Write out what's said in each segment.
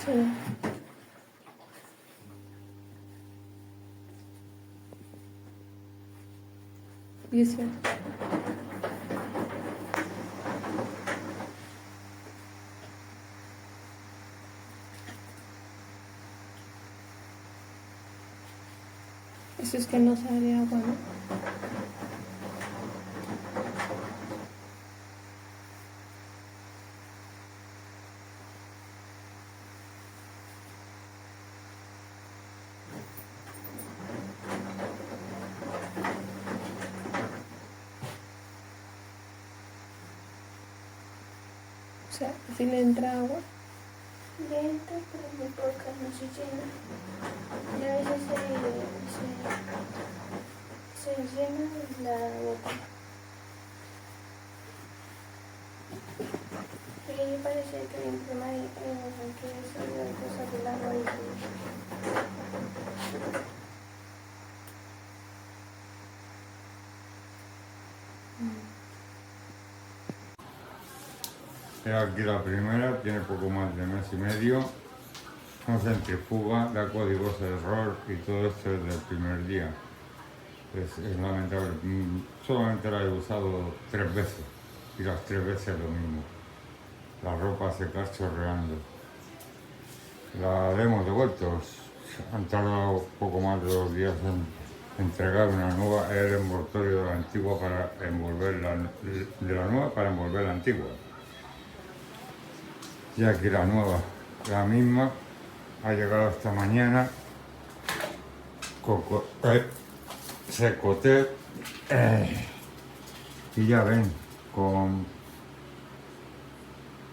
Sí. Dice. Eso es que no sale agua, ¿no? O sea, si le entra agua. Le entra, pero muy poca, no se llena. Y a veces se llena la boca. Y ahí parece que le imprima ahí, no sé qué es, hay cosas del agua y Aquí la primera, tiene poco más de mes y medio, no centrifuga, da códigos de error y todo esto desde el primer día. Es lamentable, solamente la he usado 3 veces y las 3 veces lo mismo. La ropa se está chorreando. La hemos devuelto, han tardado poco más de 2 días en entregar una nueva, el envoltorio de la antigua para envolver de la nueva para envolver la antigua. Y aquí la nueva, la misma, ha llegado esta mañana, Secoté, y ya ven, con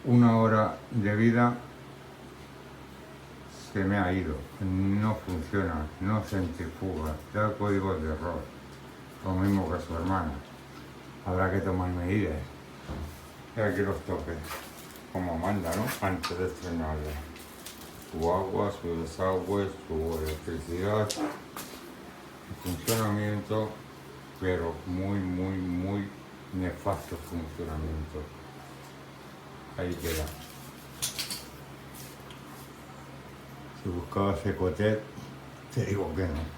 1 hora de vida se me ha ido, no funciona, no centrifuga, da códigos de error, lo mismo que su hermana. Habrá que tomar medidas. Y aquí los toques, como manda, ¿no? Antes de estrenarla. Su agua, su desagüe, su electricidad, su funcionamiento, pero muy nefasto funcionamiento. Ahí queda. Si buscabas Secotet, te digo que no.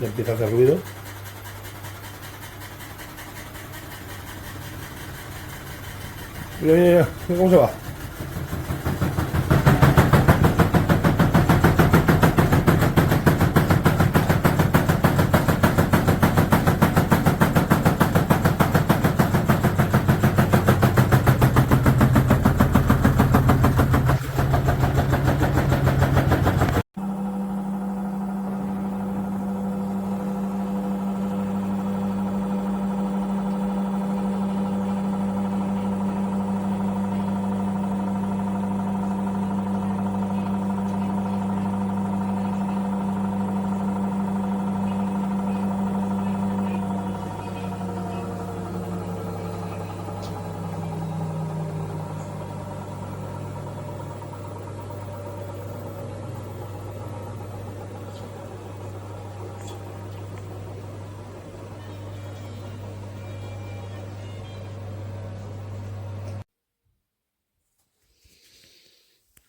Ya empieza a hacer ruido. Mira, mira, mira cómo se va.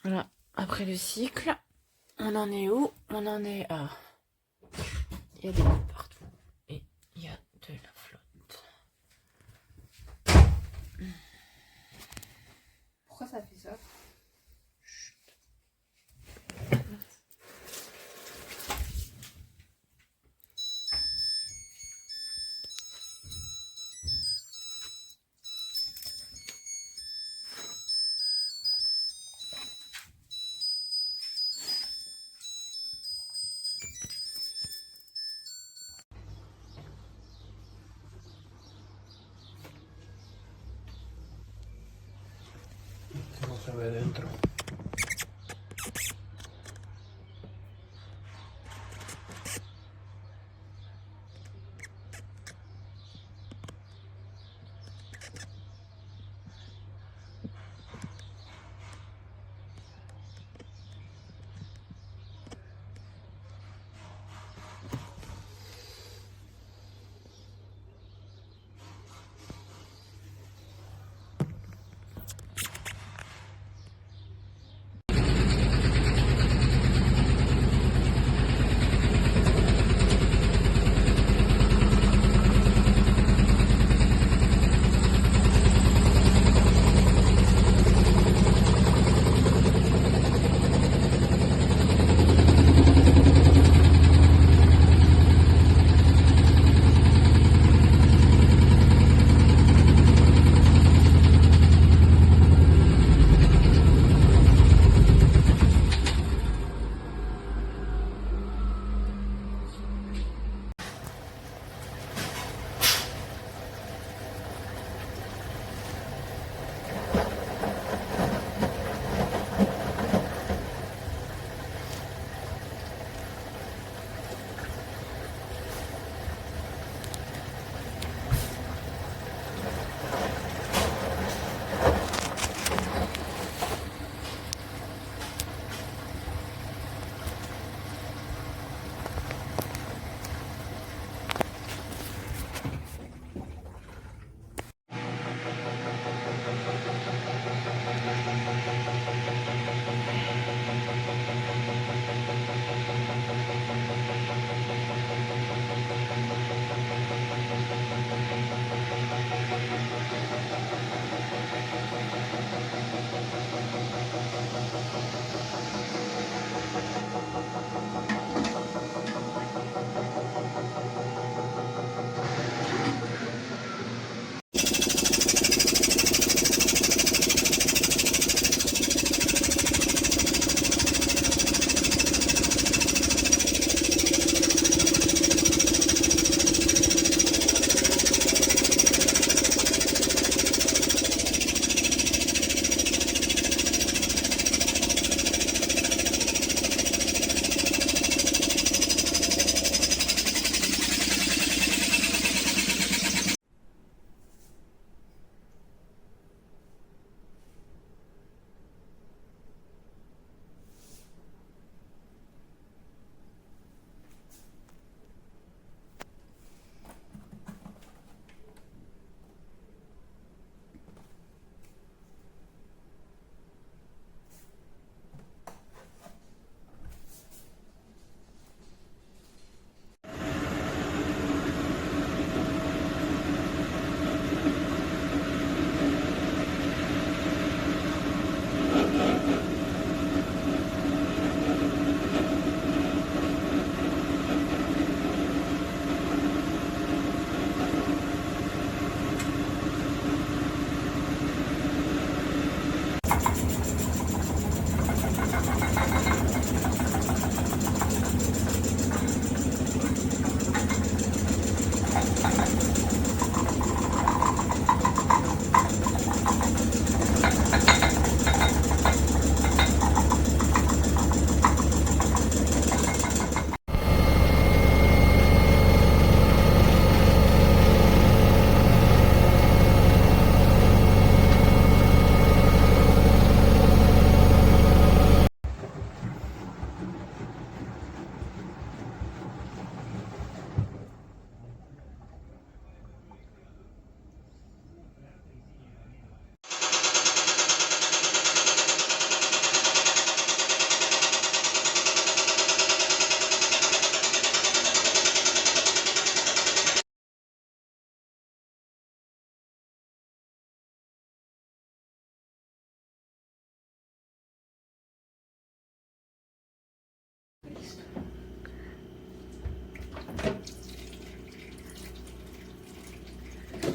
Voilà, après le cycle, on en est où? On en est à... Il y a des gouttes partout. Et il y a de la flotte. Pourquoi ça fait ça? No se ve dentro.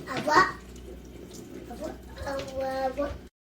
Agua. Agua, agua, agua.